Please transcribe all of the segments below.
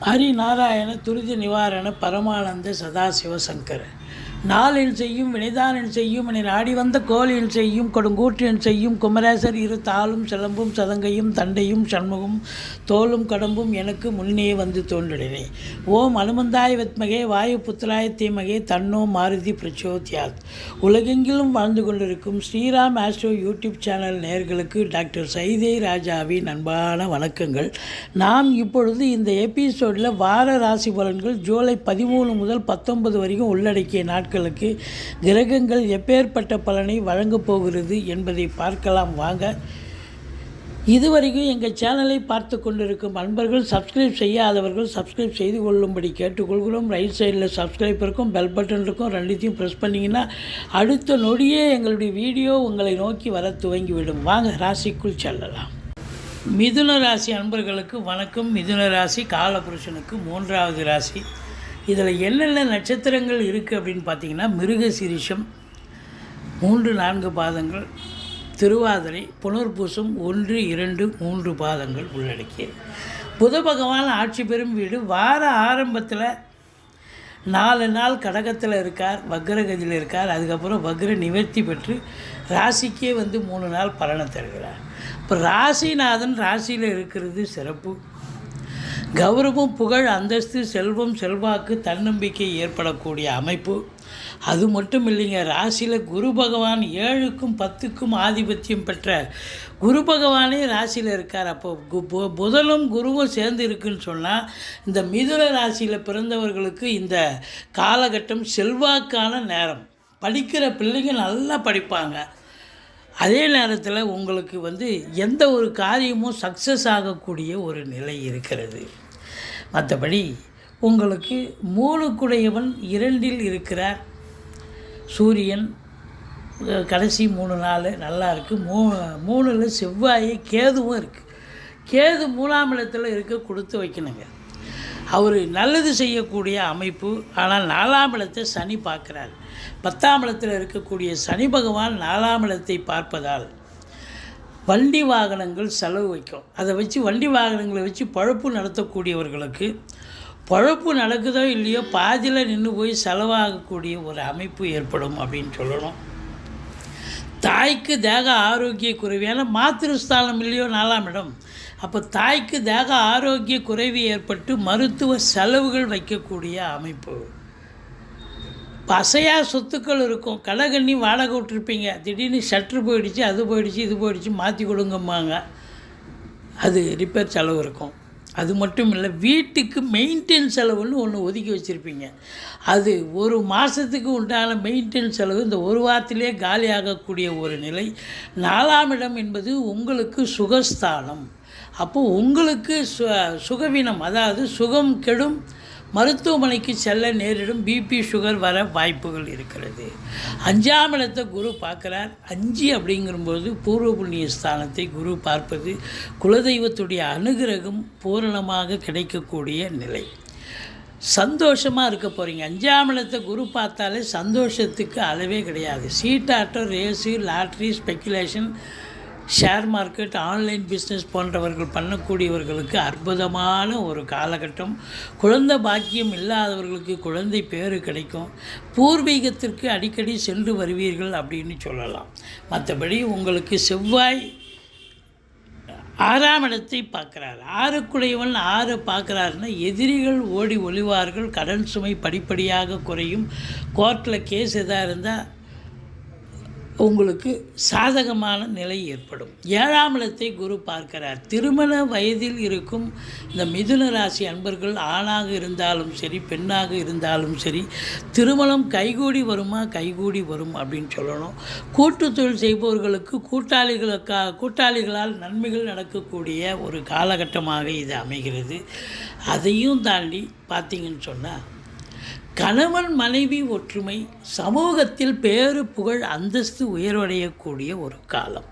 ஹரிநாராயண துரித நிவாரண பரமானந்த சதாசிவ சங்கர நாளின் செய்யும் வினைதானின் செய்யும் என நாடி வந்த கோளின் செய்யும் கொடுங்கூற்றின் செய்யும் குமரேசர் இரு தாளும் சிலம்பும் சதங்கையும் தண்டையும் சண்முகம் தோளும் கடம்பும் எனக்கு முன்னே வந்து தோன்றினே. ஓம் அனுமந்தாய் வெத்மகே வாயு புத்திராய தீமகே தன்னோ மாருதி பிரச்சோத்யாத். உலகெங்கிலும் வாழ்ந்து கொண்டிருக்கும் ஸ்ரீராம் ஆஸ்ட்ரோ யூடியூப் சேனல் நேயர்களுக்கு டாக்டர் சைதை ராஜாவின் அன்பான வணக்கங்கள். நாம் இப்பொழுது இந்த எபிசோடில் வார ராசி பலன்கள் ஜூலை 13 முதல் 19 வரைக்கும் உள்ளடக்கிய நாட்களுக்கு கிரகங்கள் எப்பேற்பட்ட பலனை வழங்கப் போகிறது என்பதை பார்க்கலாம் வாங்க. இதுவரைக்கும் எங்கள் சேனலை பார்த்து கொண்டிருக்கும் அன்பர்கள் சப்ஸ்கிரைப் செய்யாதவர்கள் சப்ஸ்கிரைப் செய்து கொள்ளும்படி கேட்டுக்கொள்கிறோம். ரைட் சைடில் சப்ஸ்கிரைப் இருக்கும், பெல் பட்டன் இருக்கும், ரெண்டுத்தையும் ப்ரெஸ் பண்ணிங்கன்னா அடுத்த நொடியே எங்களுடைய வீடியோ உங்களை நோக்கி வர துவங்கிவிடும். வாங்க ராசிக்குள் செல்லலாம். மிதுன ராசி அன்பர்களுக்கு வணக்கம். மிதுன ராசி காலபுருஷனுக்கு 3வது ராசி. இதில் என்னென்ன நட்சத்திரங்கள் இருக்குது அப்படின்னு பார்த்தீங்கன்னா, மிருகசீரிஷம் 3-4 பாதங்கள், திருவாதிரை, புனர்பூசம் 1-2-3 பாதங்கள் உள்ளடக்கியது. புத பகவான் ஆட்சி பெறும் வீடு. வார ஆரம்பத்தில் 4 நாள் கடகத்தில் இருக்கார், வக்ரகதியில் இருக்கார். அதுக்கப்புறம் வக்ர நிவர்த்தி பெற்று ராசிக்கே வந்து 3 நாள் பலனை தருகிறார். இப்போ ராசிநாதன் ராசியில் இருக்கிறது சிறப்பு. கௌரவம், புகழ், அந்தஸ்து, செல்வம், செல்வாக்கு, தன்னம்பிக்கை ஏற்படக்கூடிய அமைப்பு. அது மட்டும் இல்லைங்க, ராசியில் குரு பகவான் 7க்கும் 10க்கும் ஆதிபத்தியம் பெற்ற குரு பகவானே ராசியில் இருக்கார். அப்போ புதனும் குருவும் சேர்ந்து இருக்குன்னு சொன்னால் இந்த மிதுன ராசியில் பிறந்தவர்களுக்கு இந்த காலகட்டம் செல்வாக்கான நேரம். படிக்கிற பிள்ளைங்க நல்லா படிப்பாங்க. அதே நேரத்தில் உங்களுக்கு வந்து எந்த ஒரு காரியமும் சக்ஸஸ் ஆகக்கூடிய ஒரு நிலை இருக்கிறது. மற்றபடி உங்களுக்கு 3 2 இருக்கிறார் சூரியன். கடைசி 3 நாள் நல்லா இருக்குது. 3 செவ்வாய், கேதுவும் இருக்குது. கேது 3ஆம் இடத்துல இருக்க கொடுத்து வைக்கணுங்க. அவர் நல்லது செய்யக்கூடிய அமைப்பு. ஆனால் 4ஆம் இடத்தை சனி பார்க்குறார். 10ஆம் இடத்தில் இருக்கக்கூடிய சனி பகவான் 4ஆம் இடத்தை பார்ப்பதால் வண்டி வாகனங்கள் செலவு வைக்கும். அதை வச்சு வண்டி வாகனங்களை வச்சு பழப்பு நடத்தக்கூடியவர்களுக்கு பழப்பு நடக்குதோ இல்லையோ பாதியில் நின்று போய் செலவாகக்கூடிய ஒரு அமைப்பு ஏற்படும் அப்படின்னு சொல்லணும். தாய்க்கு தேக ஆரோக்கிய குறைவு. ஏன்னா மாத்திருஸ்தானம் இல்லையோ 4ஆம் இடம். அப்போ தாய்க்கு தேக ஆரோக்கிய குறைவு ஏற்பட்டு மருத்துவ செலவுகள் வைக்கக்கூடிய அமைப்பு. அசையா சொத்துக்கள் இருக்கும். கடகண்ணி வாடகை விட்டுருப்பீங்க, திடீர்னு ஷட்ரு போயிடுச்சு, அது போயிடுச்சு, இது போயிடுச்சு, மாற்றி கொடுங்கம்பாங்க. அது ரிப்பேர் செலவு இருக்கும். அது மட்டும் இல்லை, வீட்டுக்கு மெயின்டெனன்ஸ் செலவுன்னு ஒன்று ஒதுக்கி வச்சுருப்பீங்க. அது ஒரு மாதத்துக்கு உண்டான மெயின்டெனன்ஸ் செலவு இந்த ஒரு வாரத்திலே காலியாகக்கூடிய ஒரு நிலை. 4ஆம் இடம் என்பது உங்களுக்கு சுகஸ்தானம். அப்போது உங்களுக்கு சுகவீனம், அதாவது சுகம் கெடும், மருத்துவமனைக்கு செல்ல நேரிடும், பிபி சுகர் வர வாய்ப்புகள் இருக்கிறது. 5ஆம் இடத்தை குரு பார்க்குறார். 5 அப்படிங்கும்போது பூர்வ புண்ணிய ஸ்தானத்தை குரு பார்ப்பது குலதெய்வத்துடைய அனுகிரகம் பூரணமாக கிடைக்கக்கூடிய நிலை. சந்தோஷமாக இருக்க போகிறீங்க. 5ஆம் இடத்தை குரு பார்த்தாலே சந்தோஷத்துக்கு அளவே கிடையாது. சீட்டாட்டம், race, lottery, speculation, share market, online business போன்றவர்கள் பண்ணக்கூடியவர்களுக்கு அற்புதமான ஒரு காலகட்டம். குழந்தை பாக்கியம் இல்லாதவர்களுக்கு குழந்தை பேறு கிடைக்கும். பூர்வீகத்திற்கு அடிக்கடி சென்று வருவீர்கள் அப்படின்னு சொல்லலாம். மற்றபடி உங்களுக்கு செவ்வாய் 6ஆம் இடத்தை பார்க்குறார். 6க்குடையவன் 6 பார்க்குறாருன்னா எதிரிகள் ஓடி ஒளிவார்கள். கடன் சுமை படிப்படியாக குறையும். கோர்ட்டில் கேஸ் எதாக இருந்தால் உங்களுக்கு சாதகமான நிலை ஏற்படும். 7ஆம் இடத்தை குரு பார்க்கிறார். திருமண வயதில் இருக்கும் இந்த மிதுன ராசி அன்பர்கள் ஆணாக இருந்தாலும் சரி, பெண்ணாக இருந்தாலும் சரி, திருமணம் கைகூடி வருமா? கைகூடி வரும் அப்படின்னு சொல்லணும். கூட்டு தொழில் செய்பவர்களுக்கு கூட்டாளிகளால் நன்மைகள் நடக்கக்கூடிய ஒரு காலகட்டமாக இது அமைகிறது. அதையும் தாண்டி பார்த்தீங்கன்னு சொன்னால் கணவன் மனைவி ஒற்றுமை, சமூகத்தில் பேரு புகழ் அந்தஸ்து உயர்வடையக்கூடிய ஒரு காலம்.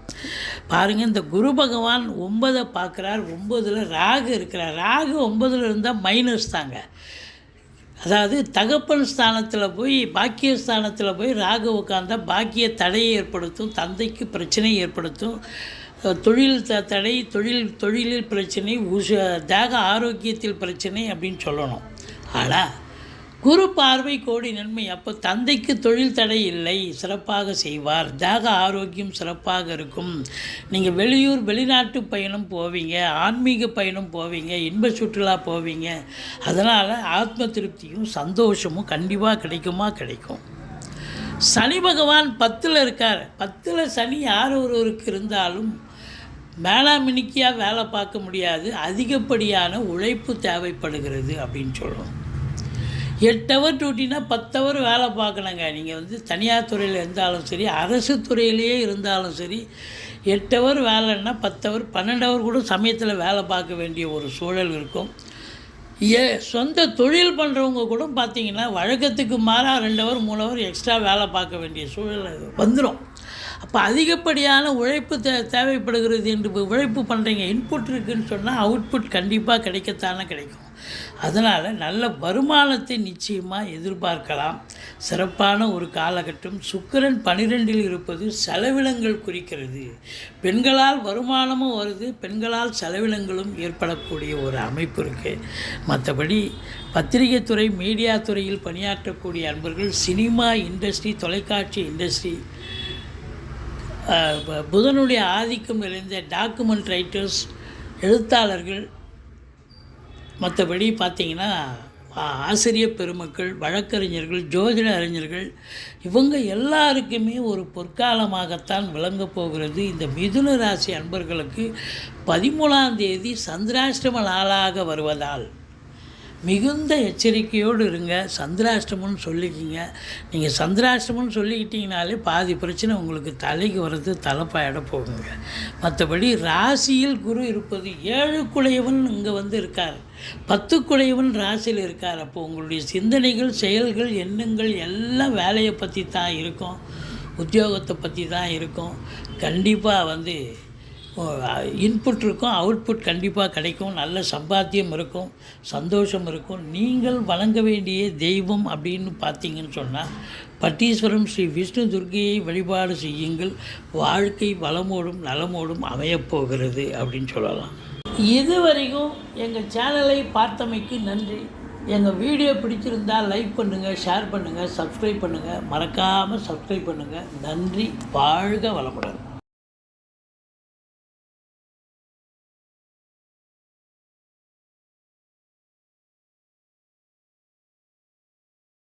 பாருங்கள், இந்த குரு பகவான் 9 பார்க்குறார். 9ல் ராகு இருக்கிறார். ராகு 9ல் இருந்தால் மைனஸ் தாங்க. அதாவது தகப்பன் ஸ்தானத்தில் போய் பாக்கியஸ்தானத்தில் போய் ராகு உட்கார்ந்தால் பாக்கிய தடையை ஏற்படுத்தும், தந்தைக்கு பிரச்சனை ஏற்படுத்தும், தொழில் தடை, தொழிலில் பிரச்சனை, தேக ஆரோக்கியத்தில் பிரச்சனை அப்படின்னு சொல்லணும். ஆனால் குரு பார்வை கோடி நன்மை. அப்போ தந்தைக்கு தொழில் தடை இல்லை, சிறப்பாக செய்வார், தேக ஆரோக்கியம் சிறப்பாக இருக்கும். நீங்கள் வெளியூர் வெளிநாட்டு பயணம் போவீங்க, ஆன்மீக பயணம் போவீங்க, இன்ப சுற்றுலா போவீங்க. அதனால் ஆத்ம திருப்தியும் சந்தோஷமும் கண்டிப்பாக கிடைக்கும். சனி பகவான் 10ல் இருக்கார். 10ல் சனி யார் ஒருவருக்கு இருந்தாலும் மேலாமினிக்கியாக வேலை பார்க்க முடியாது, அதிகப்படியான உழைப்பு தேவைப்படுகிறது அப்படின்னு சொல்லணும். 8 ஹவர் டியூட்டினா 10 ஹவர் வேலை பார்க்கணுங்க. நீங்கள் தனியார் துறையில் இருந்தாலும் சரி, அரசு துறையிலேயே இருந்தாலும் சரி, 8 ஹவர் வேலைன்னா 10 ஹவர் 12 ஹவர் கூட சமயத்தில் வேலை பார்க்க வேண்டிய ஒரு சூழல் இருக்கும். சொந்த தொழில் பண்ணுறவங்க கூட பார்த்திங்கன்னா வழக்கத்துக்கு மாறாக 2 ஹவர் 3 ஹவர் எக்ஸ்ட்ரா வேலை பார்க்க வேண்டிய சூழல் வந்துடும். அப்போ அதிகப்படியான உழைப்பு தேவைப்படுகிறது. என்று உழைப்பு பண்ணுறீங்க, இன்புட் இருக்குதுன்னு சொன்னால் அவுட்புட் கண்டிப்பாக கிடைக்கும். அதனால் நல்ல வருமானத்தை நிச்சயமாக எதிர்பார்க்கலாம். சிறப்பான ஒரு காலகட்டம். சுக்கிரன் 12ல் இருப்பது செலவினங்கள் குறிக்கிறது. பெண்களால் வருமானமும் வருது, பெண்களால் செலவினங்களும் ஏற்படக்கூடிய ஒரு அமைப்பு இருக்குது. மற்றபடி பத்திரிகை துறை, மீடியா துறையில் பணியாற்றக்கூடிய அன்பர்கள், சினிமா இண்டஸ்ட்ரி, தொலைக்காட்சி இண்டஸ்ட்ரி, புதனுடைய ஆதிக்கம் நிறைந்த டாக்குமெண்ட் ரைட்டர்ஸ், எழுத்தாளர்கள், மற்றபடி பார்த்திங்கன்னா ஆசிரியர் பெருமக்கள், வழக்கறிஞர்கள், ஜோதிட அறிஞர்கள், இவங்க எல்லாருக்குமே ஒரு பொற்காலமாகத்தான் விளங்கப் போகிறது. இந்த மிதுன ராசி அன்பர்களுக்கு 13ஆம் தேதி சந்திராஷ்டம நாளாக வருவதால் மிகுந்த எச்சரிக்கையோடு இருங்க. சந்திராஷ்டமம்னு சொல்லிக்கிங்க. நீங்கள் சந்திராஷ்டமம்னு சொல்லிக்கிட்டிங்கனாலே பாதி பிரச்சனை உங்களுக்கு தலைக்கு வர்றது தலைப்பாயிட போகுங்க. மற்றபடி ராசியில் குரு இருப்பது 7 இங்கே இருக்கார், 10 ராசியில் இருக்கார். அப்போ உங்களுடைய சிந்தனைகள், செயல்கள், எண்ணங்கள் எல்லாம் வேலையை பற்றி தான் இருக்கும், உத்தியோகத்தை பற்றி தான் இருக்கும். கண்டிப்பாக இன்புட் இருக்கும், அவுட்புட் கண்டிப்பாக கிடைக்கும், நல்ல சம்பாத்தியம் இருக்கும், சந்தோஷம் இருக்கும். நீங்கள் வணங்க வேண்டிய தெய்வம் அப்படின்னு பார்த்தீங்கன்னு சொன்னால் பட்டீஸ்வரம் ஸ்ரீ விஷ்ணு துர்க்கையை வழிபாடு செய்யுங்கள். வாழ்க்கை வளமோடும் நலமோடும் அமையப்போகிறது அப்படின்னு சொல்லலாம். இதுவரைக்கும் எங்கள் சேனலை பார்த்தமைக்கு நன்றி. எங்கள் வீடியோ பிடிச்சிருந்தால் லைக் பண்ணுங்கள், ஷேர் பண்ணுங்கள், சப்ஸ்கிரைப் பண்ணுங்கள். மறக்காமல் சப்ஸ்கிரைப் பண்ணுங்கள். நன்றி. வாழ்க வளமுடன்.